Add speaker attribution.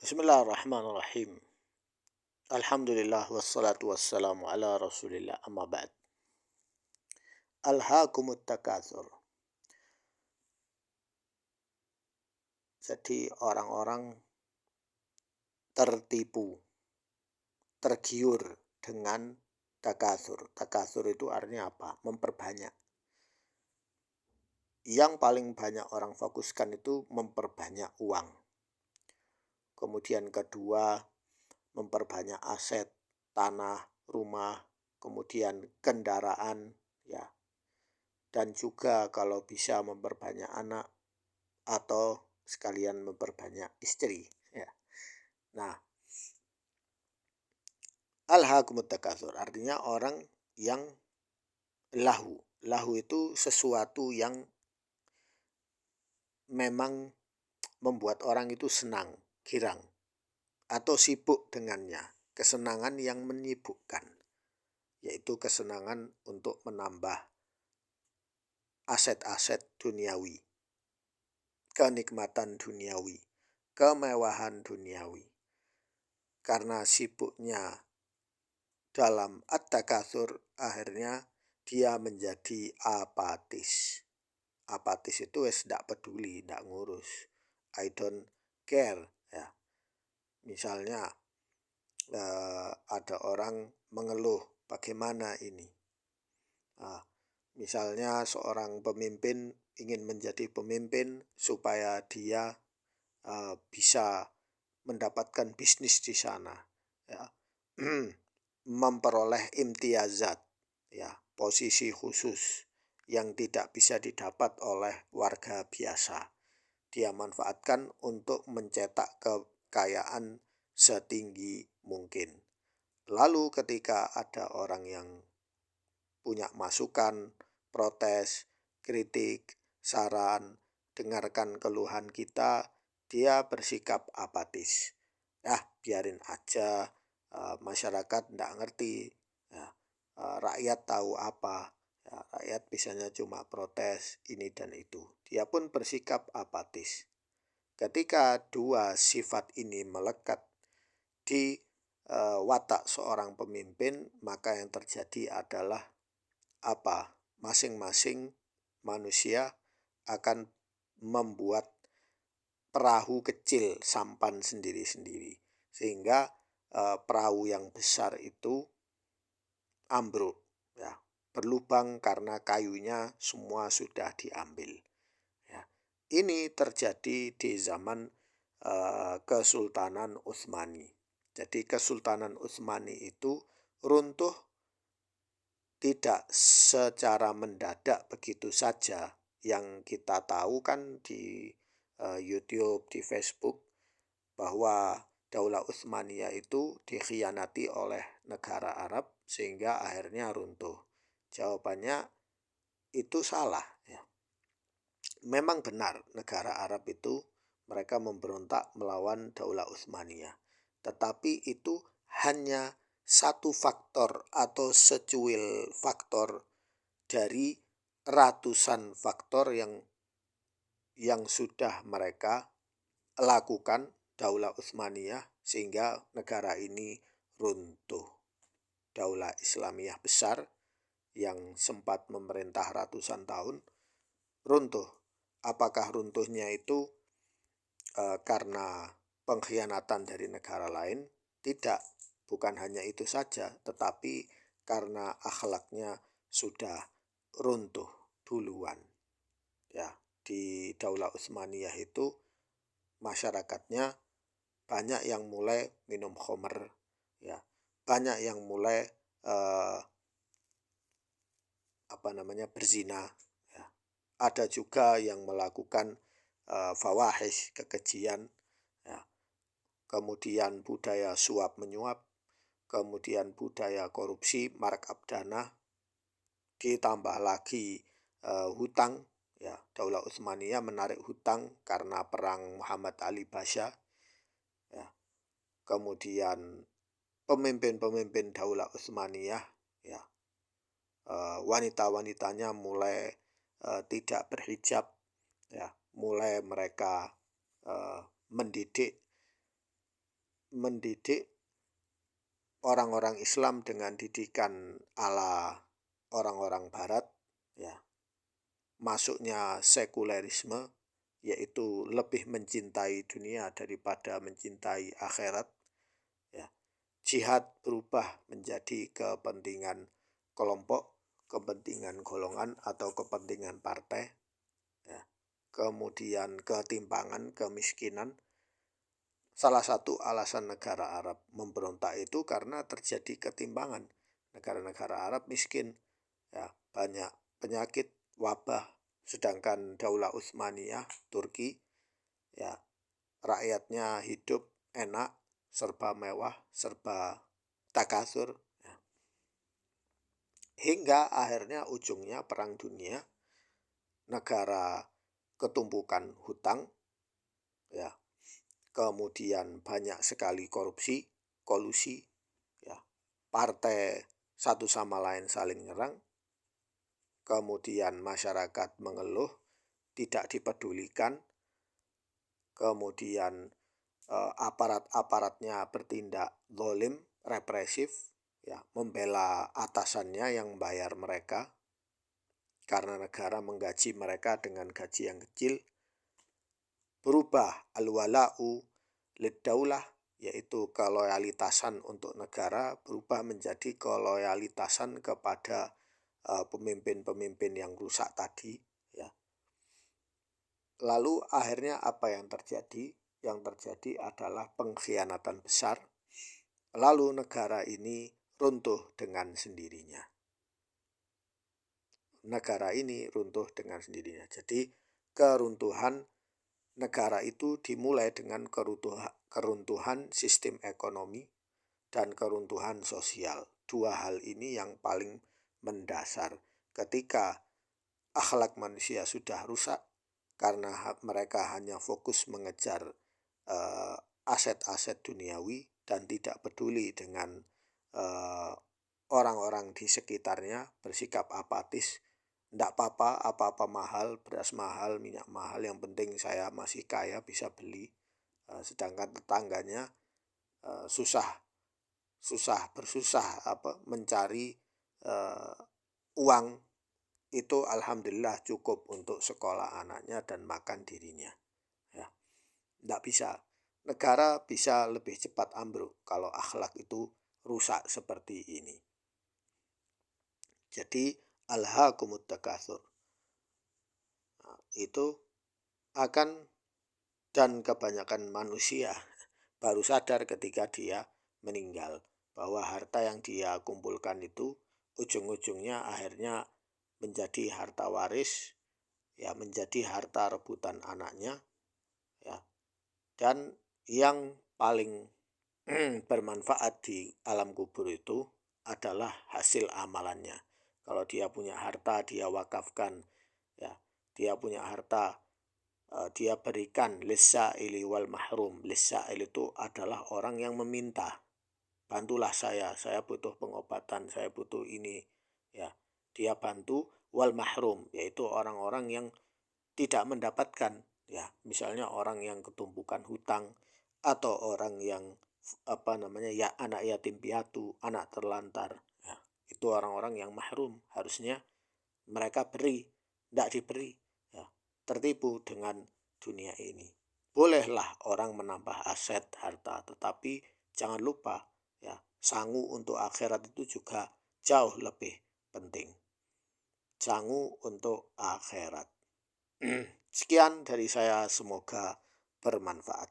Speaker 1: Bismillahirrahmanirrahim. Alhamdulillah wassalatu wassalamu ala Rasulillah amma ba'd. Alhaakumut takatsur. Jadi orang-orang tertipu, tergiur dengan takatsur. Takatsur itu artinya apa? Memperbanyak. Yang paling banyak orang fokuskan itu memperbanyak uang. Kemudian kedua, memperbanyak aset, tanah, rumah, kemudian kendaraan, ya. Dan juga kalau bisa memperbanyak anak atau sekalian memperbanyak istri, ya. Nah, alhaakumut takatsur artinya orang yang lahu. Lahu itu sesuatu yang memang membuat orang itu senang, girang, atau sibuk dengannya. Kesenangan yang menyibukkan, yaitu kesenangan untuk menambah aset-aset duniawi, kenikmatan duniawi, kemewahan duniawi. Karena sibuknya dalam at-takatsur, akhirnya dia menjadi apatis. Apatis itu tidak peduli, tidak ngurus. I don't care, ya. Misalnya ada orang mengeluh, bagaimana ini? Misalnya seorang pemimpin ingin menjadi pemimpin supaya dia bisa mendapatkan bisnis di sana, ya. Memperoleh imtiazat, ya, posisi khusus yang tidak bisa didapat oleh warga biasa. Dia manfaatkan untuk mencetak kekayaan setinggi mungkin. Lalu ketika ada orang yang punya masukan, protes, kritik, saran, dengarkan keluhan kita, dia bersikap apatis. Ya, biarin aja, masyarakat tidak ngerti, ya, rakyat tahu apa, ya, rakyat bisanya cuma protes ini dan itu. Dia pun bersikap apatis. Ketika dua sifat ini melekat di watak seorang pemimpin, maka yang terjadi adalah apa? Masing-masing manusia akan membuat perahu kecil sampan sendiri-sendiri, sehingga perahu yang besar itu ambruk, ya, berlubang karena kayunya semua sudah diambil, ya. Ini terjadi di zaman Kesultanan Utsmani. Jadi Kesultanan Utsmani itu runtuh tidak secara mendadak begitu saja. Yang kita tahu kan di YouTube, di Facebook, bahwa Daulah Utsmaniyah itu dikhianati oleh negara Arab sehingga akhirnya runtuh. Jawabannya itu salah, ya. Memang benar negara Arab itu mereka memberontak melawan Daulah Utsmaniyah. Tetapi itu hanya satu faktor atau secuil faktor dari ratusan faktor yang sudah mereka lakukan Daulah Utsmaniyah sehingga negara ini runtuh. Daulah Islamiyah besar yang sempat memerintah ratusan tahun runtuh. Apakah runtuhnya itu karena pengkhianatan dari negara lain? Tidak, bukan hanya itu saja, tetapi karena akhlaknya sudah runtuh duluan. Ya, di Daulah Utsmaniyah itu masyarakatnya banyak yang mulai minum khamr, ya, banyak yang mulai berzina, ya. Ada juga yang melakukan fawahish, kekejian, ya. Kemudian budaya suap menyuap, kemudian budaya korupsi, markup dana, ditambah lagi hutang, ya. Daulah Utsmaniyah menarik hutang karena perang Muhammad Ali Pasha, ya. Kemudian pemimpin-pemimpin Daulah Utsmaniyah, ya, wanita-wanitanya mulai tidak berhijab, ya, mulai mereka mendidik mendidik orang-orang Islam dengan didikan ala orang-orang Barat, ya, masuknya sekulerisme, yaitu lebih mencintai dunia daripada mencintai akhirat, ya. Jihad berubah menjadi kepentingan kelompok, kepentingan golongan atau kepentingan partai, ya. Kemudian ketimpangan, kemiskinan. Salah satu alasan negara Arab memberontak itu karena terjadi ketimpangan. Negara-negara Arab miskin, ya, banyak penyakit, wabah, sedangkan Daulah Utsmaniyah, Turki, ya, rakyatnya hidup enak, serba mewah, serba takasur, ya. Hingga akhirnya ujungnya perang dunia, negara ketumpukan hutang, ya, kemudian banyak sekali korupsi, kolusi, ya, partai satu sama lain saling nyerang, kemudian masyarakat mengeluh, tidak dipedulikan, kemudian aparat-aparatnya bertindak zalim, represif, ya, membela atasannya yang membayar mereka karena negara menggaji mereka dengan gaji yang kecil. Berubah al-wala'u lid-daulah, yaitu keloyalitasan untuk negara berubah menjadi keloyalitasan kepada pemimpin-pemimpin yang rusak tadi, ya. Lalu akhirnya apa yang terjadi? Yang terjadi adalah pengkhianatan besar. Lalu negara ini runtuh dengan sendirinya. Negara ini runtuh dengan sendirinya. Jadi keruntuhan negara itu dimulai dengan keruntuhan sistem ekonomi dan keruntuhan sosial. Dua hal ini yang paling mendasar. Ketika akhlak manusia sudah rusak karena mereka hanya fokus mengejar aset-aset duniawi dan tidak peduli dengan orang-orang di sekitarnya, bersikap apatis. Tidak apa-apa mahal, beras mahal, minyak mahal, yang penting saya masih kaya bisa beli. Sedangkan tetangganya susah bersusah mencari uang, itu alhamdulillah cukup untuk sekolah anaknya dan makan dirinya, ya. Tidak bisa. Negara bisa lebih cepat ambruk kalau akhlak itu rusak seperti ini. Jadi alhaakumut takatsur, itu akan, dan kebanyakan manusia baru sadar ketika dia meninggal bahwa harta yang dia kumpulkan itu ujung-ujungnya akhirnya menjadi harta waris, ya, menjadi harta rebutan anaknya, ya. Dan yang paling bermanfaat di alam kubur itu adalah hasil amalannya. Kalau dia punya harta, dia wakafkan, ya. Dia punya harta, dia berikan lis-sa'ili wal mahrum. Lis-sa'il itu adalah orang yang meminta, bantulah saya butuh pengobatan, saya butuh ini, ya. Dia bantu. Wal mahrum, yaitu orang-orang yang tidak mendapatkan, ya. Misalnya orang yang ketumpukan hutang, atau orang yang ya, anak yatim piatu, anak terlantar, ya. Itu orang-orang yang mahrum, harusnya mereka beri, tidak diberi, ya. Tertipu dengan dunia ini. Bolehlah orang menambah aset harta, tetapi jangan lupa, ya, sangu untuk akhirat itu juga jauh lebih penting. Sangu untuk akhirat. Sekian dari saya, semoga bermanfaat.